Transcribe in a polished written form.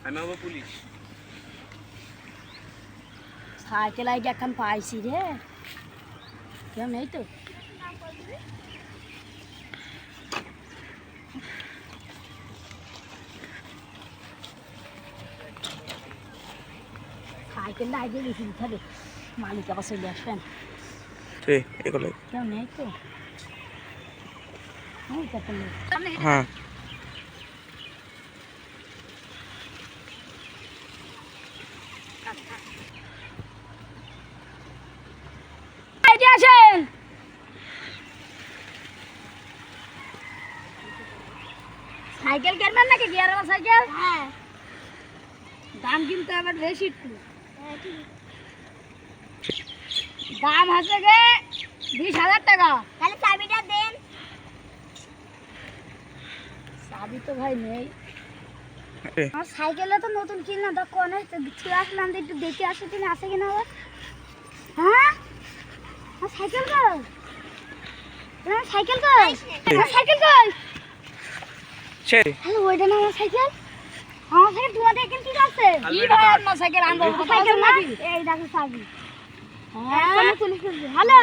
আমি হবো police. Cycle ID এখন পাইছি রে, কেউ নেই তো। সাইকেলটা আইডি লিখে দিতে হবে, মালিক আবার চলে আসবেন। কেউ নেই তো। হ্যাঁ আসেন, সাইকেল কিনবেন নাকি গিয়ারওয়ালা সাইকেল? হ্যাঁ। দাম কিন্তু আবার বেশি একটু। দাম আছে গে 20,000 টাকা। তাহলে চাবিটা দেন। চাবি তো ভাই নেই। আমার সাইকেলে তো নতুন কিনলাম, তো কোন ছুঁয়ে আসলাম, একটু দেখে আসি কিনা আছে কিনা আবার। হ্যাঁ আমার সাইকেল কই? সাইকেল কই? সাইকেল কই? হ্যালো, ওইটা না আমার সাইকেল। আমার সাইকেল তোমাদের এখানে কি আছে? কি ভাই আমার সাইকেল আনবো? সাইকেল না, এই দেখো চাবি। হ্যাঁ, হ্যালো।